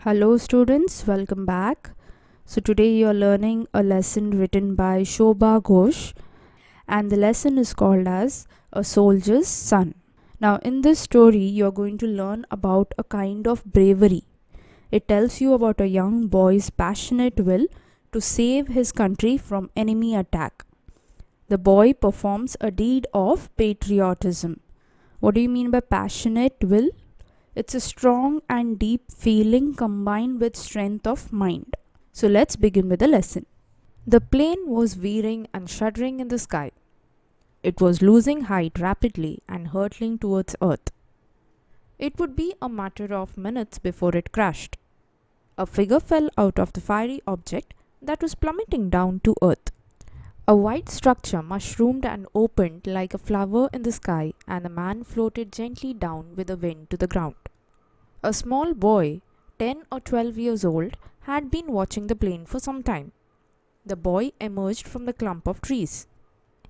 Hello students, welcome back. So today you are learning a lesson written by Shobha Ghosh and the lesson is called as A Soldier's Son. Now in this story you are going to learn about a kind of bravery. It tells you about a young boy's passionate will to save his country from enemy attack. The boy performs a deed of patriotism. What do you mean by passionate will? It's a strong and deep feeling combined with strength of mind. So let's begin with the lesson. The plane was veering and shuddering in the sky. It was losing height rapidly and hurtling towards Earth. It would be a matter of minutes before it crashed. A figure fell out of the fiery object that was plummeting down to Earth. A white structure mushroomed and opened like a flower in the sky, and the man floated gently down with the wind to the ground. A small boy, 10 or 12 years old, had been watching the plane for some time. The boy emerged from the clump of trees.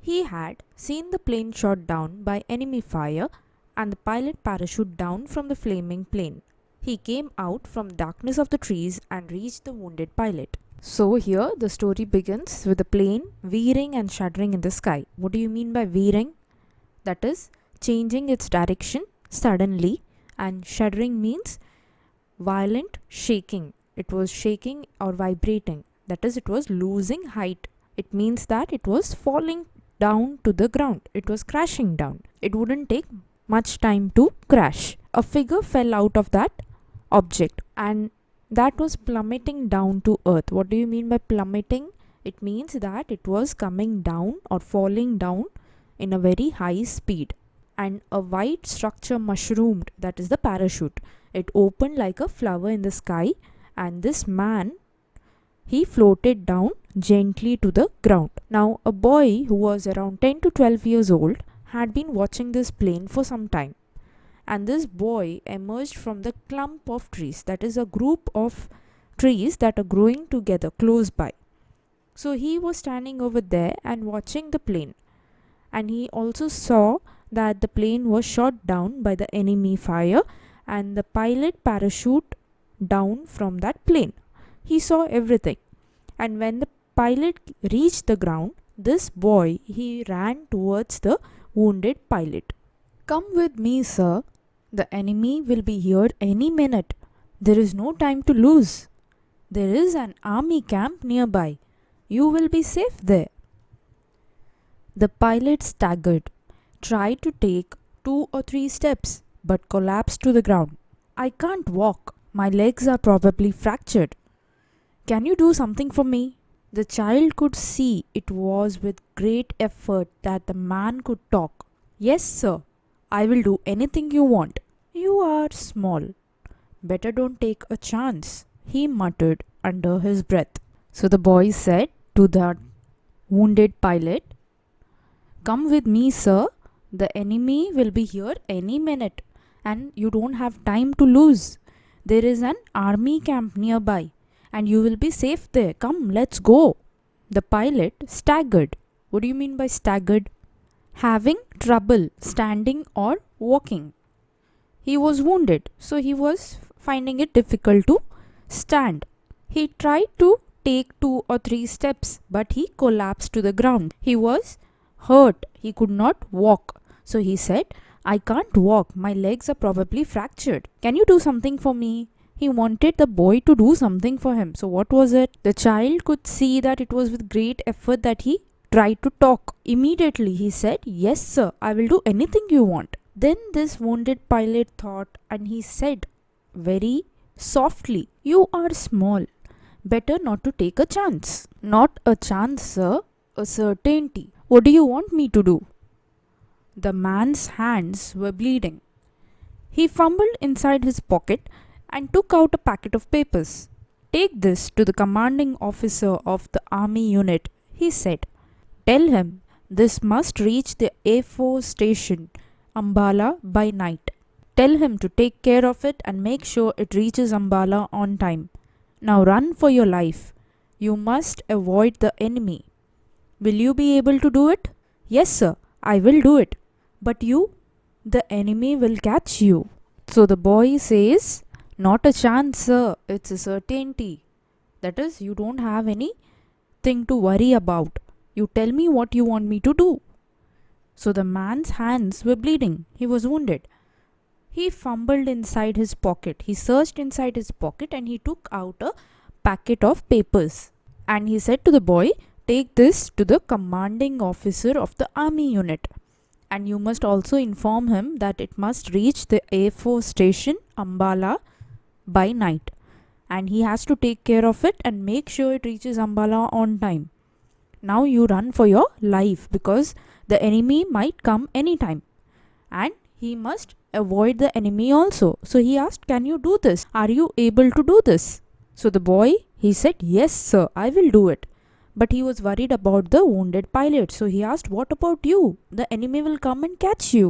He had seen the plane shot down by enemy fire and the pilot parachute down from the flaming plane. He came out from the darkness of the trees and reached the wounded pilot. So here the story begins with the plane veering and shuddering in the sky. What do you mean by veering? That is changing its direction suddenly, and shuddering means violent shaking. It was shaking or vibrating. That is, it was losing height. It means that it was falling down to the ground. It was crashing down. It wouldn't take much time to crash. A figure fell out of that object and that was plummeting down to earth. What do you mean by plummeting? It means that it was coming down or falling down in a very high speed. And a white structure mushroomed, that is the parachute. It opened like a flower in the sky, and this man, he floated down gently to the ground. Now a boy who was around 10 to 12 years old had been watching this plane for some time, and this boy emerged from the clump of trees, that is a group of trees that are growing together close by. So he was standing over there and watching the plane, and he also saw that the plane was shot down by the enemy fire and the pilot parachute down from that plane. He saw everything, and when the pilot reached the ground, this boy, he ran towards the wounded pilot. "Come with me, sir. The enemy will be here any minute. There is no time to lose. There is an army camp nearby. You will be safe there." The pilot staggered, tried to take 2 or 3 steps, but collapsed to the ground. "I can't walk. My legs are probably fractured. Can you do something for me?" The child could see it was with great effort that the man could talk. "Yes, sir. I will do anything you want." "You are small. Better don't take a chance," he muttered under his breath. So the boy said to the wounded pilot, "Come with me, sir. The enemy will be here any minute and you don't have time to lose. There is an army camp nearby and you will be safe there. Come, let's go." The pilot staggered. What do you mean by staggered? Having trouble standing or walking. He was wounded, so he was finding it difficult to stand. He tried to take 2 or 3 steps, but he collapsed to the ground. He was hurt. He could not walk. So he said, "I can't walk. My legs are probably fractured. Can you do something for me?" He wanted the boy to do something for him. So what was it? The child could see that it was with great effort that he tried to talk. Immediately he said, "Yes, sir. I will do anything you want." Then this wounded pilot thought, and he said very softly, "You are small. Better not to take a chance." "Not a chance, sir. A certainty. What do you want me to do?" The man's hands were bleeding. He fumbled inside his pocket and took out a packet of papers. "Take this to the commanding officer of the army unit," he said. "Tell him this must reach the A4 station, Ambala, by night. Tell him to take care of it and make sure it reaches Ambala on time. Now run for your life. You must avoid the enemy. Will you be able to do it?" "Yes, sir, I will do it." "But you, the enemy will catch you." So the boy says, Not a chance, sir. It's a certainty. That is, you don't have anything to worry about. You tell me what you want me to do. So the man's hands were bleeding. He was wounded. He fumbled inside his pocket. He searched inside his pocket and he took out a packet of papers. And he said to the boy, "Take this to the commanding officer of the army unit. And you must also inform him that it must reach the Air Force station, Ambala, by night. And he has to take care of it and make sure it reaches Ambala on time. Now you run for your life because the enemy might come anytime. And he must avoid the enemy also." So he asked, "Can you do this? Are you able to do this?" So the boy, he said, "Yes, sir, I will do it." But he was worried about the wounded pilot. So he asked, "What about you? The enemy will come and catch you."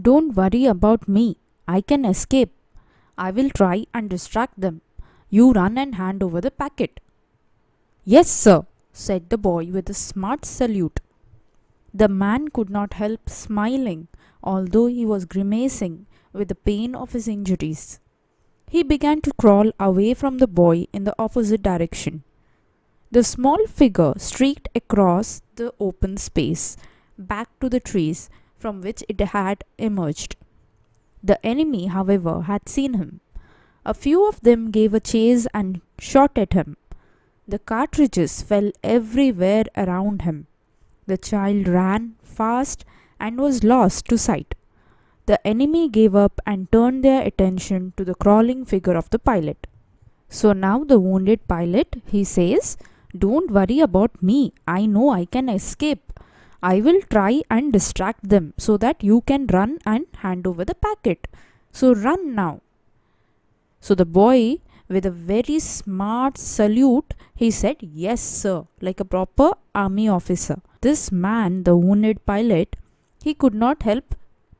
"Don't worry about me. I can escape. I will try and distract them. You run and hand over the packet." "Yes, sir," said the boy with a smart salute. The man could not help smiling, although he was grimacing with the pain of his injuries. He began to crawl away from the boy in the opposite direction. The small figure streaked across the open space, back to the trees from which it had emerged. The enemy, however, had seen him. A few of them gave a chase and shot at him. The cartridges fell everywhere around him. The child ran fast and was lost to sight. The enemy gave up and turned their attention to the crawling figure of the pilot. So now the wounded pilot, he says, "Don't worry about me. I know I can escape. I will try and distract them so that you can run and hand over the packet. So run now." So the boy, with a very smart salute, he said, "Yes, sir," like a proper army officer. This man, the wounded pilot, he could not help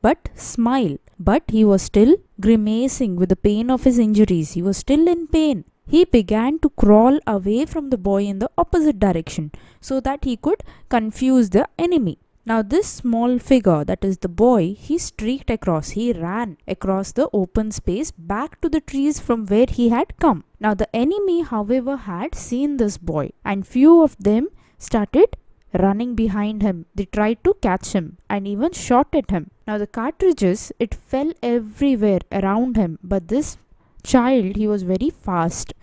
but smile. But he was still grimacing with the pain of his injuries. He was still in pain. He began to crawl away from the boy in the opposite direction so that he could confuse the enemy. Now this small figure, that is the boy, he streaked across. He ran across the open space back to the trees from where he had come. Now the enemy, however, had seen this boy, and few of them started running behind him. They tried to catch him and even shot at him. Now the cartridges, it fell everywhere around him, but this child, he was very fast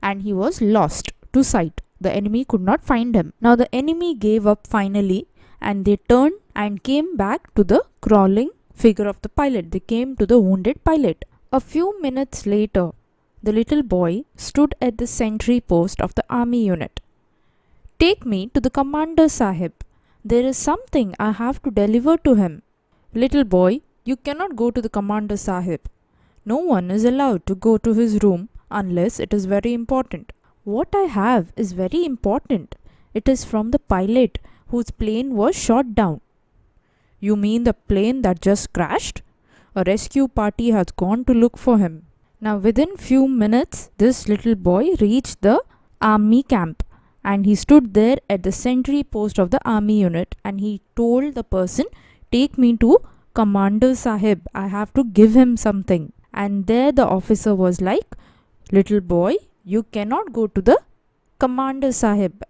and he was lost to sight. The enemy could not find him. Now the enemy gave up finally, and they turned and came back to the crawling figure of the pilot. They came to the wounded pilot. A few minutes later, the little boy stood at the sentry post of the army unit. "Take me to the commander, Sahib. There is something I have to deliver to him." "Little boy, you cannot go to the commander, Sahib. No one is allowed to go to his room unless it is very important." "What I have is very important. It is from the pilot whose plane was shot down." "You mean the plane that just crashed? A rescue party has gone to look for him." Now within few minutes, this little boy reached the army camp, and he stood there at the sentry post of the army unit, and he told the person, "Take me to Commander Sahib. I have to give him something." And there the officer was like, "Little boy, you cannot go to the Commander Sahib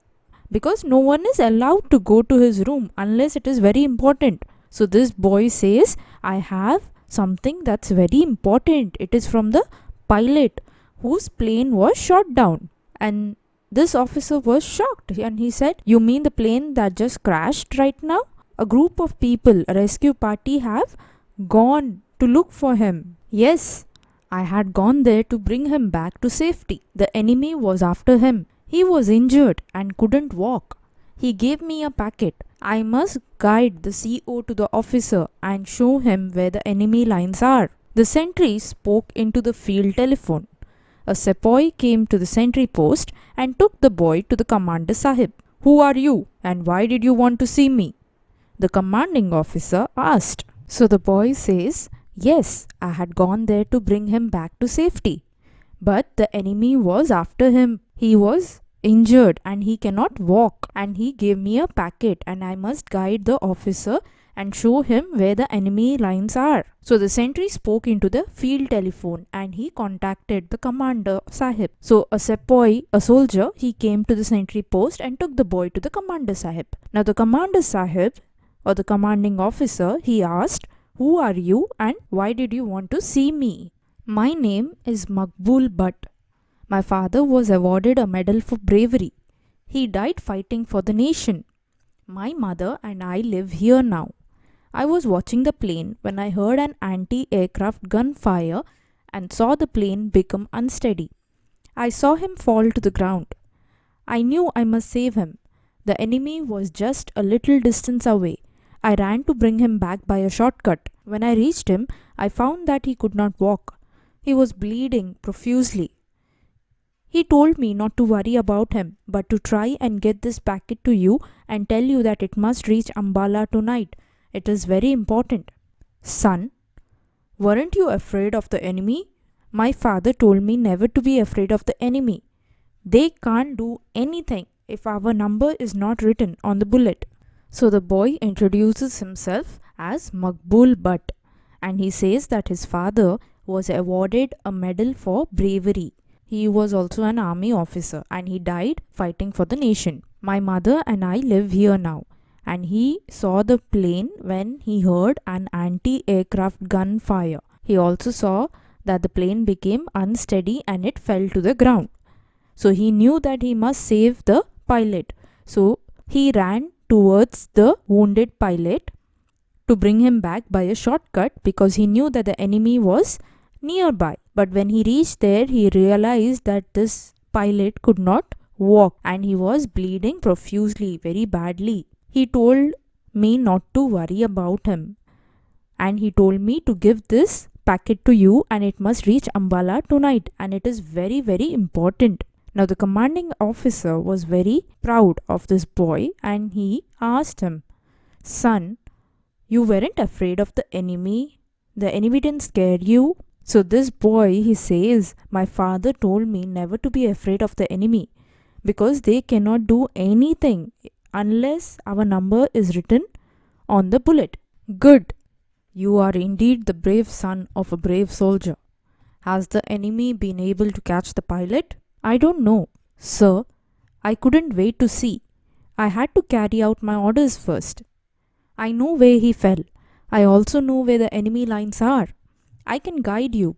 because no one is allowed to go to his room unless it is very important." So this boy says, "I have something that's very important. It is from the pilot whose plane was shot down." And this officer was shocked and he said, "You mean the plane that just crashed right now? A group of people, a rescue party, have gone to look for him." "Yes, I had gone there to bring him back to safety. The enemy was after him. He was injured and couldn't walk. He gave me a packet. I must guide the CO to the officer and show him where the enemy lines are." The sentry spoke into the field telephone. A sepoy came to the sentry post and took the boy to the Commander Sahib. "Who are you and why did you want to see me?" the commanding officer asked. So the boy says, "Yes, I had gone there to bring him back to safety. But the enemy was after him. He was injured and he cannot walk, and he gave me a packet and I must guide the officer and show him where the enemy lines are. So the sentry spoke into the field telephone and he contacted the commander Sahib. So a sepoy, a soldier, he came to the sentry post and took the boy to the commander Sahib. Now the commander Sahib, or the commanding officer, he asked, "Who are you and why did you want to see me?" "My name is Makbul Butt. My father was awarded a medal for bravery. He died fighting for the nation. My mother and I live here now. I was watching the plane when I heard an anti-aircraft gun fire and saw the plane become unsteady. I saw him fall to the ground. I knew I must save him. The enemy was just a little distance away. I ran to bring him back by a shortcut. When I reached him, I found that he could not walk. He was bleeding profusely. He told me not to worry about him, but to try and get this packet to you and tell you that it must reach Ambala tonight. It is very important." "Son, weren't you afraid of the enemy?" "My father told me never to be afraid of the enemy. They can't do anything if our number is not written on the bullet." So the boy introduces himself as Makbul Butt, and he says that his father was awarded a medal for bravery. He was also an army officer and he died fighting for the nation. "My mother and I live here now." And he saw the plane when he heard an anti-aircraft gun fire. He also saw that the plane became unsteady and it fell to the ground. So he knew that he must save the pilot. So he ran towards the wounded pilot to bring him back by a shortcut because he knew that the enemy was nearby. But when he reached there, he realized that this pilot could not walk and he was bleeding profusely, very badly. He told me not to worry about him and he told me to give this packet to you and it must reach Ambala tonight and it is very, very important. Now the commanding officer was very proud of this boy and he asked him, "Son, you weren't afraid of the enemy? The enemy didn't scare you?" So this boy, he says, "My father told me never to be afraid of the enemy because they cannot do anything unless our number is written on the bullet." "Good. You are indeed the brave son of a brave soldier. Has the enemy been able to catch the pilot?" "I don't know, sir. I couldn't wait to see. I had to carry out my orders first. I know where he fell. I also know where the enemy lines are. I can guide you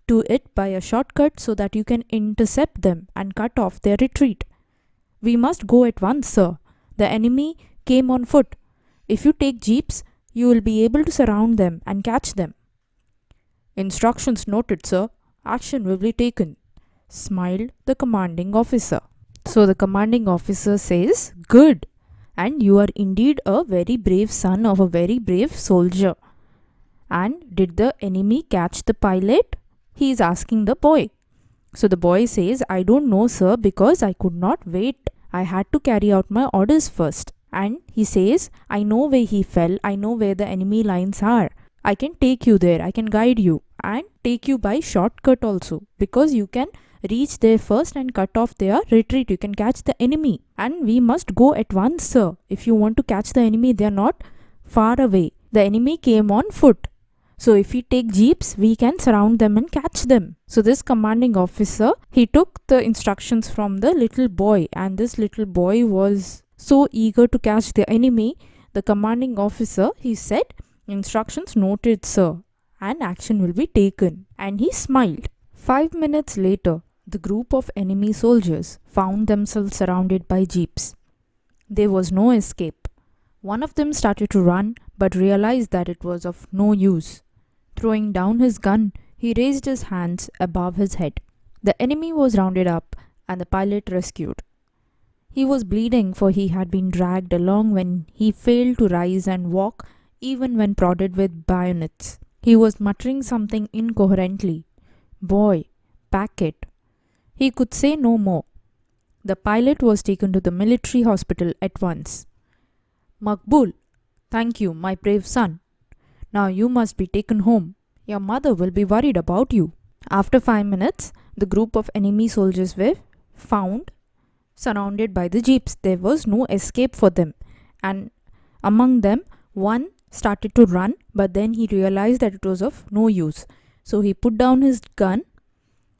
to it by a shortcut so that you can intercept them and cut off their retreat. We must go at once, sir. The enemy came on foot. If you take jeeps, you will be able to surround them and catch them." "Instructions noted, sir. Action will be taken," smiled the commanding officer. So the commanding officer says, "Good. And you are indeed a very brave son of a very brave soldier. And did the enemy catch the pilot?" he is asking the boy. So the boy says, "I don't know, sir, because I could not wait. I had to carry out my orders first." And he says, "I know where he fell. I know where the enemy lines are. I can take you there. I can guide you and take you by shortcut also because you can reach there first and cut off their retreat. You can catch the enemy. And we must go at once, sir. If you want to catch the enemy, they are not far away. The enemy came on foot. So if we take jeeps, we can surround them and catch them." So this commanding officer, he took the instructions from the little boy and this little boy was so eager to catch the enemy. The commanding officer, he said, "Instructions noted, sir, and action will be taken." And he smiled. 5 minutes later, the group of enemy soldiers found themselves surrounded by jeeps. There was no escape. One of them started to run but realized that it was of no use. Throwing down his gun, he raised his hands above his head. The enemy was rounded up and the pilot rescued. He was bleeding for he had been dragged along when he failed to rise and walk even when prodded with bayonets. He was muttering something incoherently. "Boy, packet." He could say no more. The pilot was taken to the military hospital at once. "Makbul, thank you, my brave son. Now you must be taken home. Your mother will be worried about you." After 5 minutes, the group of enemy soldiers were found surrounded by the jeeps. There was no escape for them, and among them one started to run, but then he realized that it was of no use. So he put down his gun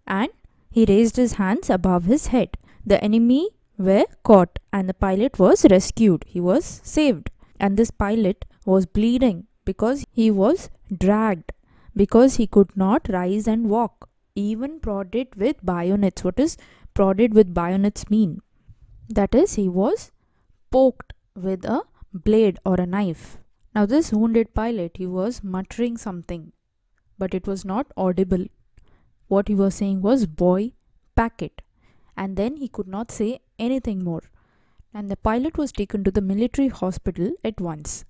and he raised his hands above his head. The enemy were caught and the pilot was rescued. He was saved. And this pilot was bleeding because he was dragged, because he could not rise and walk, even prodded with bayonets. What is prodded with bayonets mean? That is, he was poked with a blade or a knife. Now this wounded pilot, he was muttering something, but it was not audible. What he was saying was, "Boy, pack it." And then he could not say anything more. And the pilot was taken to the military hospital at once.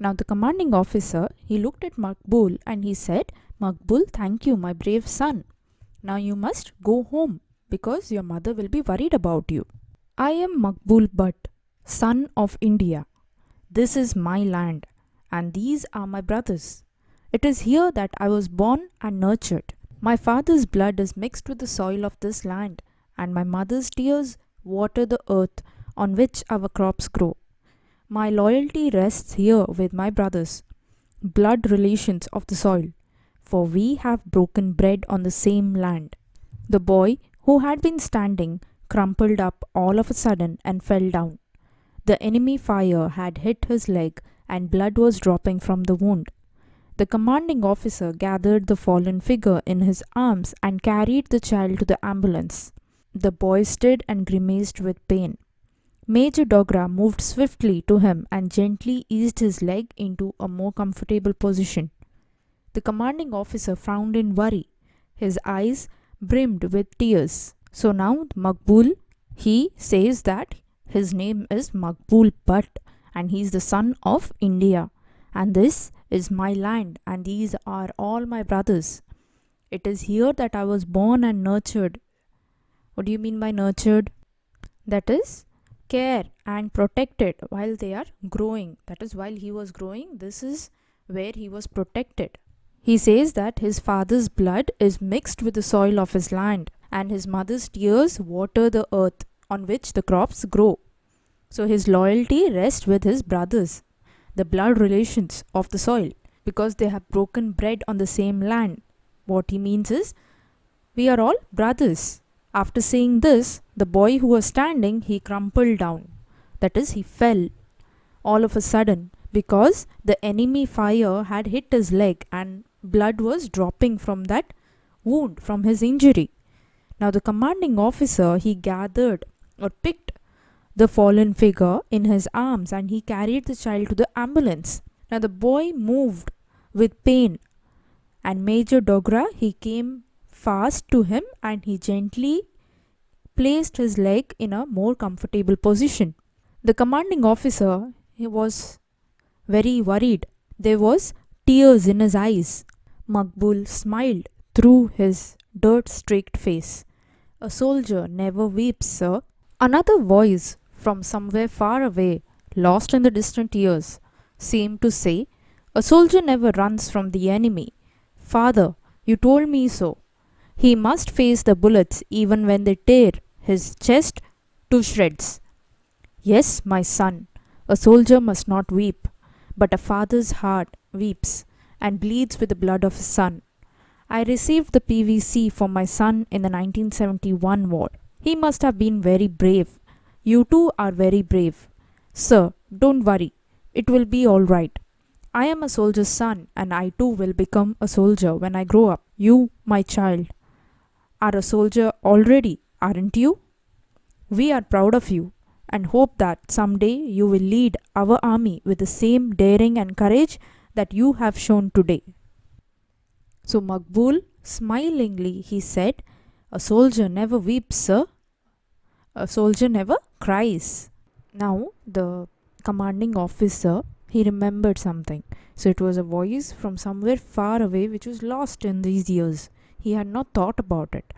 Now the commanding officer, he looked at Maqbool and he said, "Maqbool, thank you, my brave son. Now you must go home because your mother will be worried about you. I am Maqbool Bhatt, son of India. This is my land, and these are my brothers. It is here that I was born and nurtured. My father's blood is mixed with the soil of this land, and my mother's tears water the earth on which our crops grow. My loyalty rests here with my brothers, blood relations of the soil, for we have broken bread on the same land." The boy, who had been standing, crumpled up all of a sudden and fell down. The enemy fire had hit his leg and blood was dropping from the wound. The commanding officer gathered the fallen figure in his arms and carried the child to the ambulance. The boy stood and grimaced with pain. Major Dogra moved swiftly to him and gently eased his leg into a more comfortable position. The commanding officer frowned in worry. His eyes brimmed with tears. So now Maqbool, he says that his name is Maqbool Bhatt and he is the son of India. And this is my land and these are all my brothers. It is here that I was born and nurtured. What do you mean by nurtured? That is, care and protected while they are growing. That is, while he was growing, this is where he was protected. He says that his father's blood is mixed with the soil of his land and his mother's tears water the earth on which the crops grow. So his loyalty rests with his brothers, the blood relations of the soil, because they have broken bread on the same land. What he means is, we are all brothers. After saying this, the boy who was standing, he crumpled down. That is, he fell all of a sudden because the enemy fire had hit his leg and blood was dropping from that wound, from his injury. Now the commanding officer, he gathered or picked the fallen figure in his arms and he carried the child to the ambulance. Now the boy moved with pain and Major Dogra, he came fast to him and he gently placed his leg in a more comfortable position. The commanding officer, he was very worried. There was tears in his eyes. Maqbool smiled through his dirt-streaked face. "A soldier never weeps, sir." Another voice from somewhere far away, lost in the distant years, seemed to say, "A soldier never runs from the enemy. Father, you told me so. He must face the bullets even when they tear his chest to shreds." "Yes, my son, a soldier must not weep, but a father's heart weeps and bleeds with the blood of his son. I received the PVC for my son in the 1971 war. He must have been very brave. You too are very brave. Sir, don't worry. It will be all right. I am a soldier's son and I too will become a soldier when I grow up. You, my child, are a soldier already, aren't you? We are proud of you and hope that someday you will lead our army with the same daring and courage that you have shown today." So Maqbool, smilingly, he said, "A soldier never weeps, sir. A soldier never cries." Now the commanding officer, he remembered something. So it was a voice from somewhere far away which was lost in these years. He had not thought about it.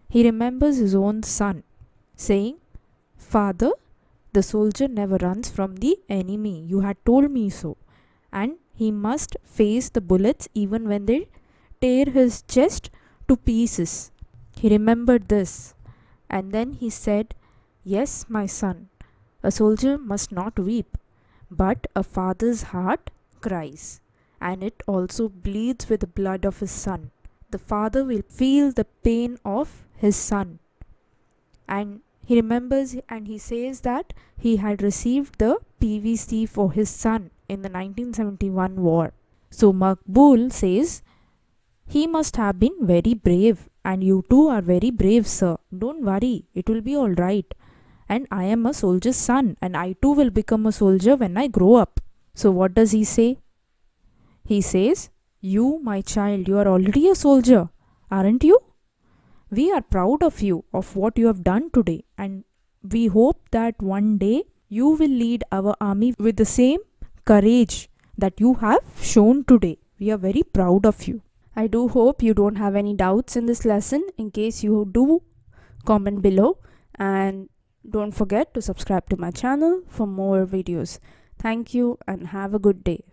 He remembers his own son saying, "Father, the soldier never runs from the enemy. You had told me so. And he must face the bullets even when they tear his chest to pieces." He remembered this. And then he said, "Yes, my son, a soldier must not weep, but a father's heart cries, and it also bleeds with the blood of his son. The father will feel the pain of his son, and he remembers and he says that he had received the PVC for his son in the 1971 war. So Makbul says, he must have been very brave, and you too are very brave, sir. Don't worry, it will be all right. And I am a soldier's son, and I too will become a soldier when I grow up. So what does he say? He says, you, my child, you are already a soldier, aren't you? We are proud of you, of what you have done today, and we hope that one day you will lead our army with the same courage that you have shown today. We are very proud of you. I do hope you don't have any doubts in this lesson. In case you do, comment below, and don't forget to subscribe to my channel for more videos. Thank you and have a good day.